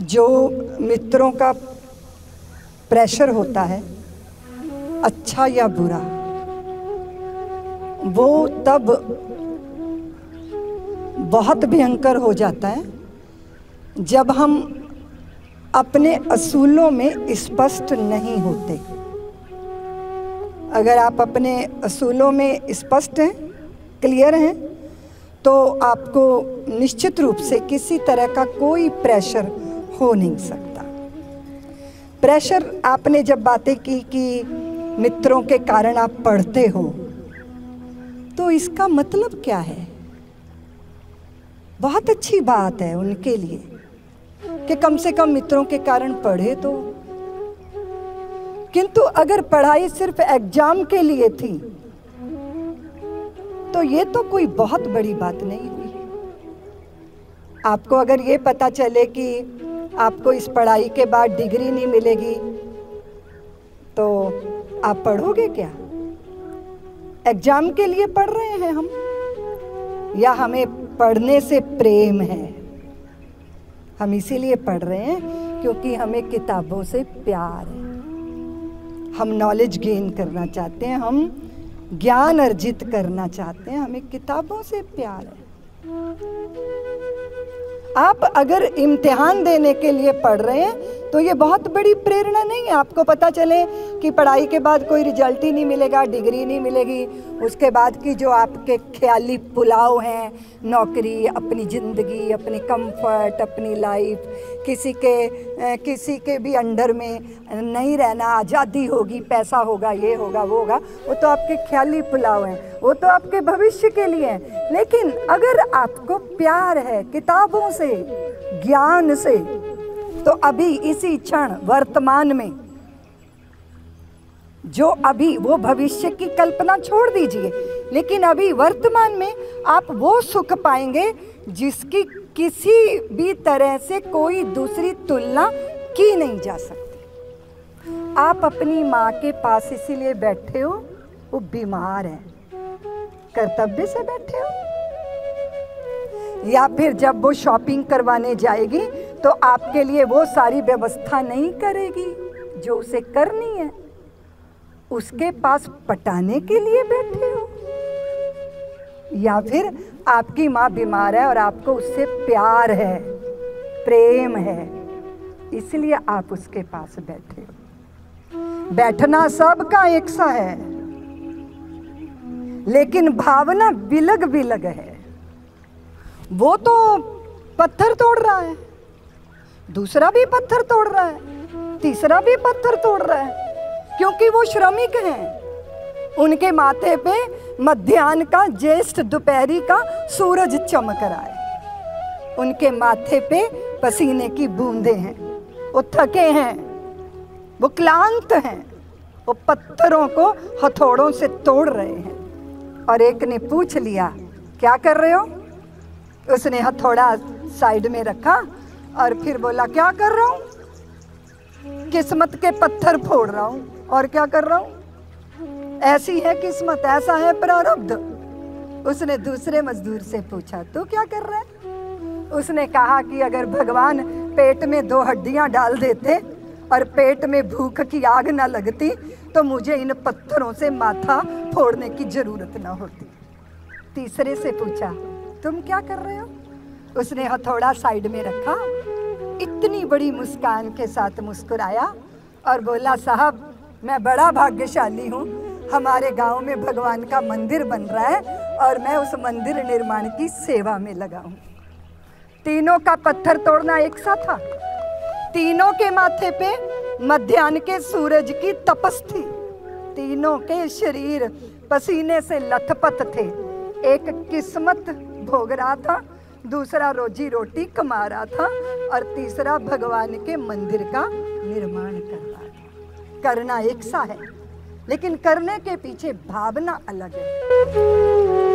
जो मित्रों का प्रेशर होता है, अच्छा या बुरा, वो तब बहुत भयंकर हो जाता है जब हम अपने असूलों में स्पष्ट नहीं होते। अगर आप अपने असूलों में स्पष्ट हैं, क्लियर हैं, तो आपको निश्चित रूप से किसी तरह का कोई प्रेशर हो नहीं सकता। प्रेशर, आपने जब बातें की कि मित्रों के कारण आप पढ़ते हो, तो इसका मतलब क्या है? बहुत अच्छी बात है उनके लिए कि कम से कम मित्रों के कारण पढ़े तो, किंतु अगर पढ़ाई सिर्फ एग्जाम के लिए थी तो ये तो कोई बहुत बड़ी बात नहीं हुई। आपको अगर ये पता चले कि आपको इस पढ़ाई के बाद डिग्री नहीं मिलेगी तो आप पढ़ोगे क्या? एग्जाम के लिए पढ़ रहे हैं हम, या हमें पढ़ने से प्रेम है? हम इसीलिए पढ़ रहे हैं क्योंकि हमें किताबों से प्यार है, हम नॉलेज गेन करना चाहते हैं, हम ज्ञान अर्जित करना चाहते हैं, हमें किताबों से प्यार है। आप अगर इम्तिहान देने के लिए पढ़ रहे हैं तो ये बहुत बड़ी प्रेरणा नहीं है। आपको पता चले कि पढ़ाई के बाद कोई रिजल्ट ही नहीं मिलेगा, डिग्री नहीं मिलेगी, उसके बाद की जो आपके ख्याली पुलाव हैं, नौकरी, अपनी ज़िंदगी, अपनी कंफर्ट, अपनी लाइफ, किसी के भी अंडर में नहीं रहना, आज़ादी होगी, पैसा होगा, ये होगा, वो होगा, वो तो आपके ख्याली पुलाव हैं, वो तो आपके भविष्य के लिए हैं। लेकिन अगर आपको प्यार है किताबों से, ज्ञान से, तो अभी इसी क्षण वर्तमान में, जो अभी, वो भविष्य की कल्पना छोड़ दीजिए, लेकिन अभी वर्तमान में आप वो सुख पाएंगे जिसकी किसी भी तरह से कोई दूसरी तुलना की नहीं जा सकती। आप अपनी माँ के पास इसीलिए बैठे हो, वो बीमार है, कर्तव्य से बैठे हो, या फिर जब वो शॉपिंग करवाने जाएगी तो आपके लिए वो सारी व्यवस्था नहीं करेगी जो उसे करनी है, उसके पास पटाने के लिए बैठे हो, या फिर आपकी माँ बीमार है और आपको उससे प्यार है, प्रेम है, इसलिए आप उसके पास बैठे हो। बैठना सबका एक सा है, लेकिन भावना बिलग बिलग है। वो तो पत्थर तोड़ रहा है, दूसरा भी पत्थर तोड़ रहा है, तीसरा भी पत्थर तोड़ रहा है, क्योंकि वो श्रमिक हैं। उनके माथे पे मध्याह्न का, ज्येष्ठ दोपहरी का सूरज चमक रहा है, उनके माथे पे पसीने की बूंदें हैं, वो थके हैं, वो क्लांत हैं, वो पत्थरों को हथौड़ों से तोड़ रहे हैं। और एक ने पूछ लिया, क्या कर रहे हो? उसने हथौड़ा साइड में रखा और फिर बोला, क्या कर रहा हूँ? किस्मत के पत्थर फोड़ रहा हूँ। और क्या कर रहा हूँ? ऐसी है किस्मत, ऐसा है प्रारब्ध। उसने दूसरे मजदूर से पूछा, तू क्या कर रहा है? उसने कहा कि अगर भगवान पेट में 2 हड्डियां डाल देते और पेट में भूख की आग ना लगती तो मुझे इन पत्थरों से माथा फोड़ने की जरूरत ना होती। तीसरे से पूछा, तुम क्या कर रहे हो? उसने हथौड़ा साइड में रखा, इतनी बड़ी मुस्कान के साथ मुस्कुराया और बोला, साहब मैं बड़ा भाग्यशाली हूँ, हमारे गांव में भगवान का मंदिर बन रहा है और मैं उस मंदिर निर्माण की सेवा में लगा हूँ। तीनों का पत्थर तोड़ना एक सा था, तीनों के माथे पे मध्याह्न के सूरज की तपस थी, तीनों के शरीर पसीने से लथपथ थे। एक किस्मत भोग रहा था, दूसरा रोजी रोटी कमा रहा था और तीसरा भगवान के मंदिर का निर्माण कर रहा था। करना एक सा है, लेकिन करने के पीछे भावना अलग है।